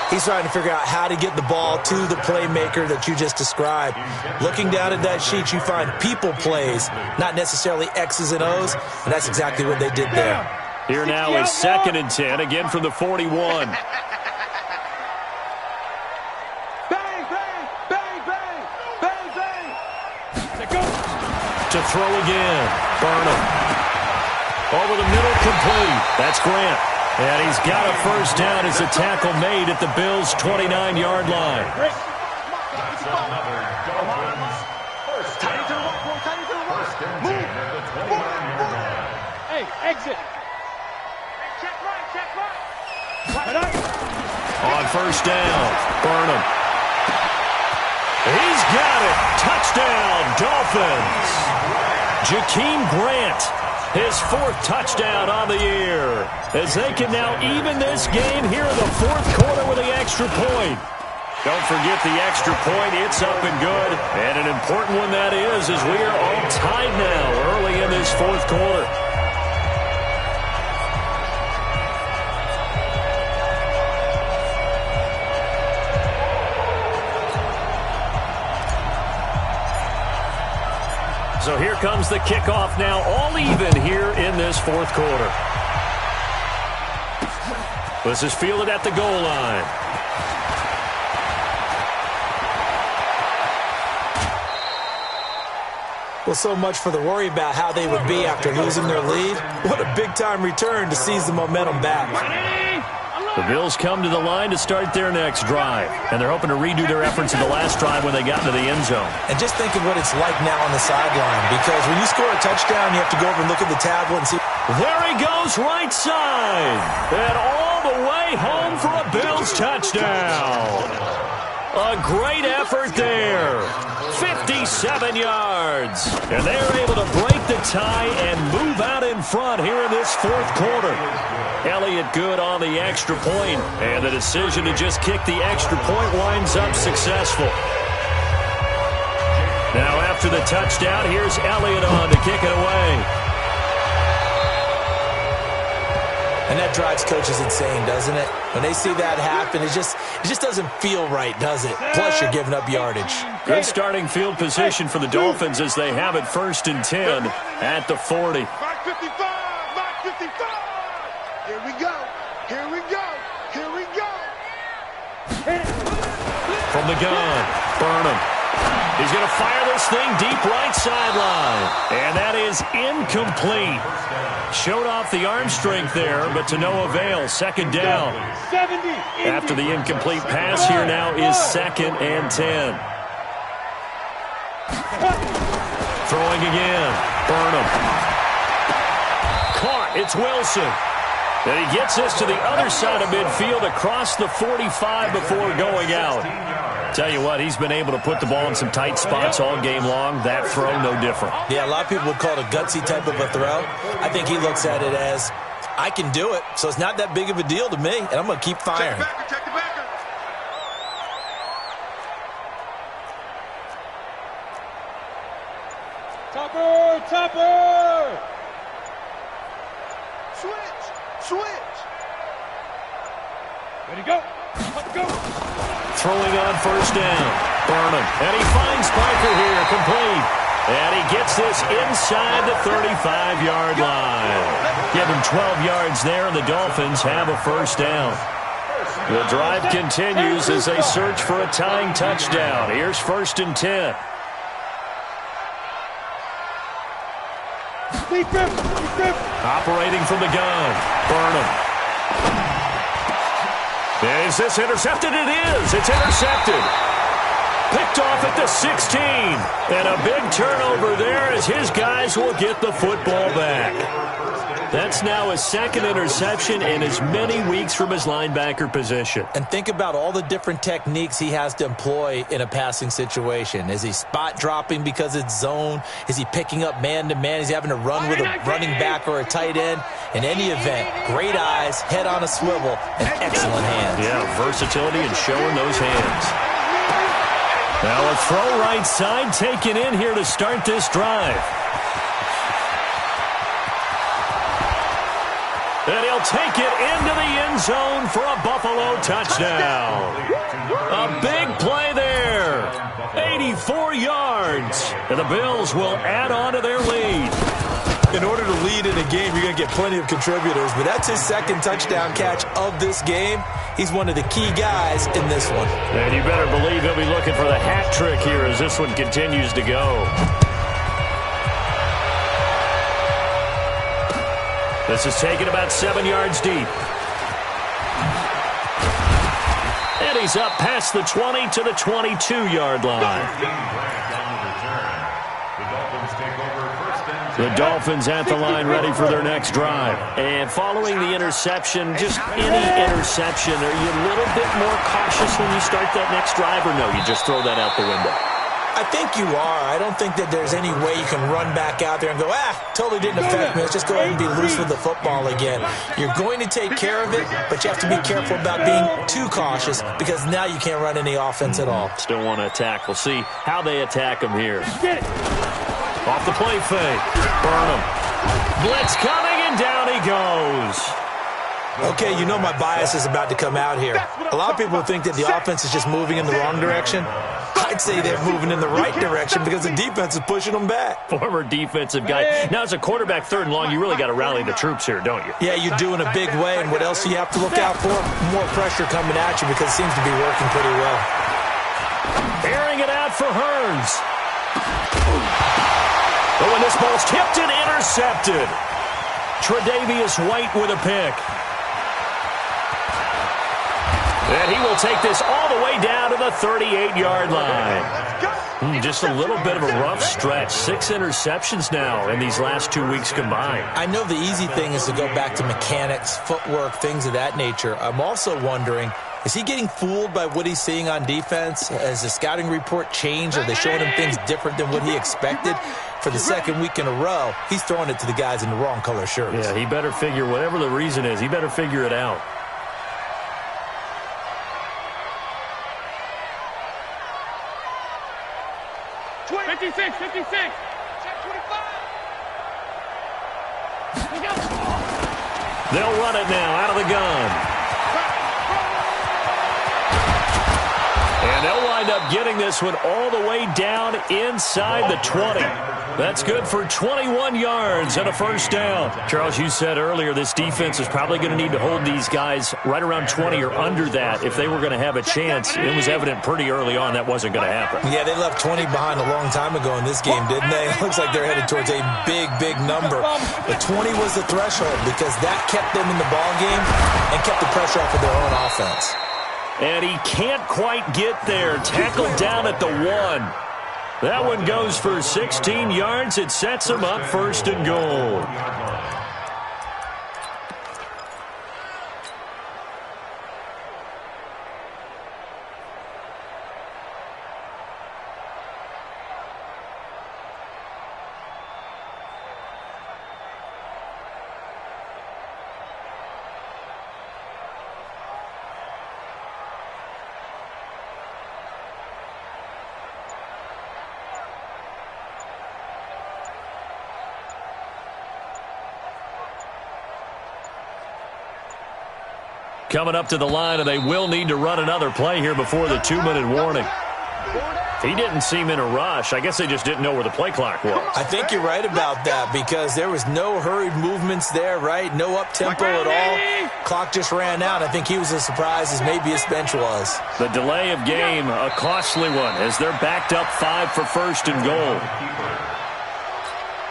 He's trying to figure out how to get the ball to the playmaker that you just described. Looking down at that sheet, you find people plays, not necessarily X's and O's, and that's exactly what they did there. Here now is 2nd and 10, again from the 41. To throw again. Burnham. Over the middle, complete. That's Grant. And he's got a first down as a tackle made at the Bills' 29-yard line. That's another Dolphins first down. First and 10 at the 29-yard line. Hey, exit. Check right. On first down, Burnham. He's got it. Touchdown, Dolphins. Jakeem Grant, his 4th touchdown on the year, as they can now even this game here in the 4th quarter with the extra point. Don't forget the extra point. It's up and good. And an important one that is, as we are all tied now early in this 4th quarter. So here comes the kickoff now, all even here in this 4th quarter. This is fielded at the goal line. Well, so much for the worry about how they would be after losing their lead. What a big-time return to seize the momentum back. The Bills come to the line to start their next drive, and they're hoping to redo their efforts in the last drive when they got into the end zone. And just think of what it's like now on the sideline, because when you score a touchdown, you have to go over and look at the tablet and see. There he goes, right side, and all the way home for a Bills touchdown. A great effort there. 57 yards. And they're able to break the tie and move out in front here in this 4th quarter. Elliott good on the extra point, and the decision to just kick the extra point winds up successful. Now after the touchdown, here's Elliott on to kick it away. And that drives coaches insane, doesn't it? When they see that happen, it just doesn't feel right, does it? Plus, you're giving up yardage. Good starting field position for the Dolphins as they have it 1st and 10 at the 40. Mark 55! Mark 55! Here we go! Here we go! Here we go! From the gun, Burnham. He's going to fire this thing deep right sideline. And that is incomplete. Showed off the arm strength there, but to no avail. 2nd down. After the incomplete pass, here now is 2nd and 10. Throwing again. Burnham. Caught. It's Wilson. And he gets this to the other side of midfield across the 45 before going out. Tell you what, he's been able to put the ball in some tight spots all game long. That throw, no different. Yeah, a lot of people would call it a gutsy type of a throw. I think he looks at it as, I can do it, so it's not that big of a deal to me, and I'm going to keep firing. Check the backer. Topper! Switch! Ready to go. Let's go. Throwing on 1st down. Burnham. And he finds Parker here, complete. And he gets this inside the 35-yard line. Give him 12 yards there, and the Dolphins have a 1st down. The drive continues as they search for a tying touchdown. Here's 1st and 10. Operating from the gun. Burnham. Is this intercepted? It is. It's intercepted. Picked off at the 16. And a big turnover there as his guys will get the football back. That's now his 2nd interception in as many weeks from his linebacker position. And think about all the different techniques he has to employ in a passing situation. Is he spot dropping because it's zone? Is he picking up man-to-man? Is he having to run with a running back or a tight end? In any event, great eyes, head on a swivel, and excellent hands. Yeah, versatility and showing those hands. Now a throw right side taken in here to start this drive. And he'll take it into the end zone for a Buffalo touchdown. A big play there. 84 yards. And the Bills will add on to their lead. In order to lead in a game, you're going to get plenty of contributors, but that's his 2nd touchdown catch of this game. He's one of the key guys in this one. And you better believe he'll be looking for the hat trick here as this one continues to go. This is taken about 7 yards deep. And he's up past the 20 to the 22-yard line. The Dolphins at the line ready for their next drive. And following the interception, just any interception, are you a little bit more cautious when you start that next drive, or no, you just throw that out the window? I think you are. I don't think that there's any way you can run back out there and go, totally didn't affect me. Let's just go ahead and be loose with the football again. You're going to take care of it, but you have to be careful about being too cautious because now you can't run any offense at all. Still want to attack. We'll see how they attack him here. Off the play fake. Burnham. Blitz coming, and down he goes. Okay, you know my bias is about to come out here. A lot of people think that the offense is just moving in the wrong direction. I'd say they're moving in the right direction because the defense is pushing them back. Former defensive guy. Now, as a quarterback 3rd and long, you really got to rally the troops here, don't you? Yeah, you do in a big way. And what else do you have to look out for? More pressure coming at you because it seems to be working pretty well. Airing it out for Hearns. Oh, and this ball's tipped and intercepted. Tre'Davious White with a pick. And he will take this all the way down to the 38-yard line. Just a little bit of a rough stretch. 6 interceptions now in these last 2 weeks combined. I know the easy thing is to go back to mechanics, footwork, things of that nature. I'm also wondering, is he getting fooled by what he's seeing on defense? Has the scouting report changed? Are they showing him things different than what he expected? For the 2nd week in a row, he's throwing it to the guys in the wrong color shirts. Yeah, he better figure, whatever the reason is, he better figure it out. Check 25. They'll run it now out of the gun. And they'll wind up getting this one all the way down inside the 20. That's good for 21 yards and a first down. Charles, you said earlier this defense is probably going to need to hold these guys right around 20 or under that if they were going to have a chance. It was evident pretty early on that wasn't going to happen. Yeah, they left 20 behind a long time ago in this game, didn't they? It looks like they're headed towards a big, big number. But 20 was the threshold because that kept them in the ball game and kept the pressure off of their own offense. And he can't quite get there. Tackled down at the 1. That one goes for 16 yards. It sets him up first and goal. Coming up to the line, and they will need to run another play here before the 2-minute warning. He didn't seem in a rush. I guess they just didn't know where the play clock was. I think you're right about that because there was no hurried movements there, right? No up-tempo at all. Clock just ran out. I think he was as surprised as maybe his bench was. The delay of game, a costly one, as they're backed up 5 for first and goal.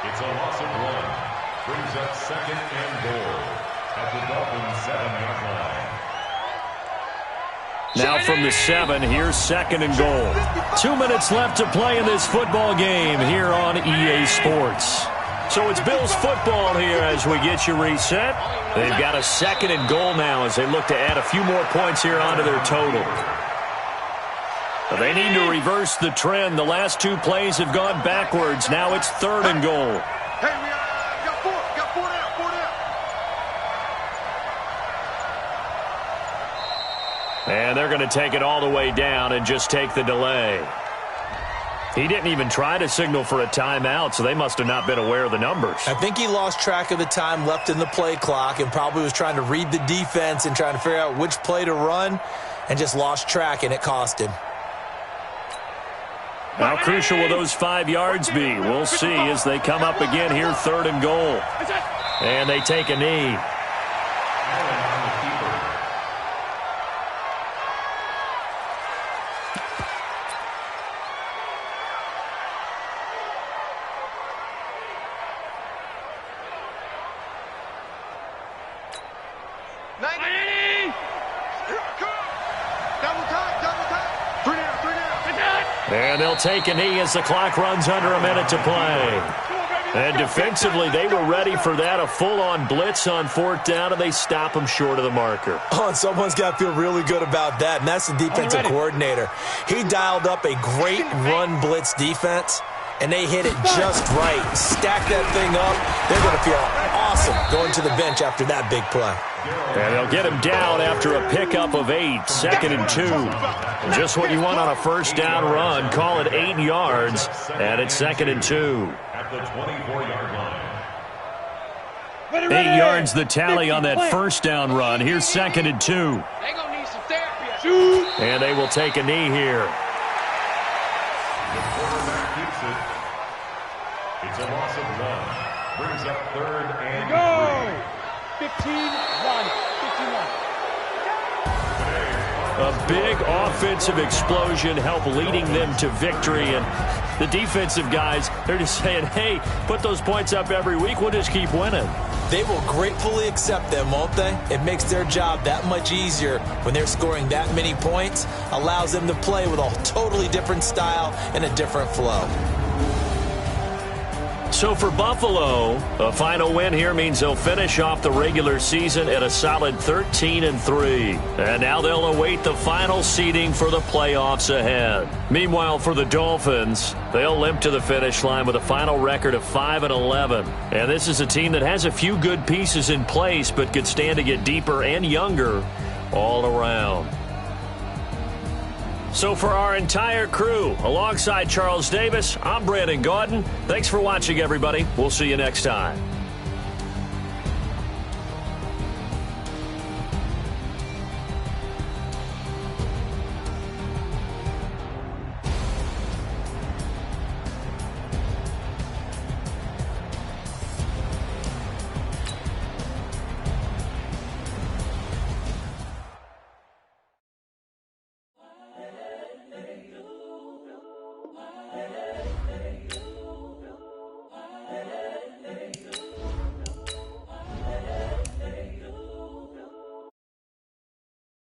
It's a loss of 1. Brings up second and goal at the Dolphins' 7-yard line. Now from the 7, here's second and goal. 2 minutes left to play in this football game here on EA Sports. So it's Bills football here as we get you reset. They've got a second and goal now as they look to add a few more points here onto their total. But they need to reverse the trend. The last 2 plays have gone backwards. Now it's third and goal. Hey, we got 4 down, 4 down. And they're going to take it all the way down and just take the delay. He didn't even try to signal for a timeout, so they must have not been aware of the numbers. I think he lost track of the time left in the play clock and probably was trying to read the defense and trying to figure out which play to run and just lost track, and it cost him. How crucial will those 5 yards be? We'll see as they come up again here, third and goal. And they take a knee. And they'll take a knee as the clock runs under a minute to play. And defensively, they were ready for that, a full-on blitz on 4th down, and they stop them short of the marker. Oh, and someone's got to feel really good about that, and that's the defensive coordinator. He dialed up a great run blitz defense, and they hit it just right. Stack that thing up. They're going to feel awesome going to the bench after that big play. And they'll get him down after a pickup of 8, second and 2. Just what you want on a first down run. Call it 8 yards, and it's second and 2. At the 24-yard line. 8 yards the tally on that first down run. Here's second and 2. They gonna need some therapy. And they will take a knee here. The quarterback keeps it. It's a loss of 1. Brings up third and 3. 15-1. 15-1. A big offensive explosion helped leading them to victory. And the defensive guys, they're just saying, hey, put those points up every week. We'll just keep winning. They will gratefully accept them, won't they? It makes their job that much easier when they're scoring that many points. Allows them to play with a totally different style and a different flow. So for Buffalo, a final win here means they'll finish off the regular season at a solid 13-3. And now they'll await the final seeding for the playoffs ahead. Meanwhile, for the Dolphins, they'll limp to the finish line with a final record of 5-11. And this is a team that has a few good pieces in place, but could stand to get deeper and younger all around. So for our entire crew, alongside Charles Davis, I'm Brandon Gaudin. Thanks for watching, everybody. We'll see you next time.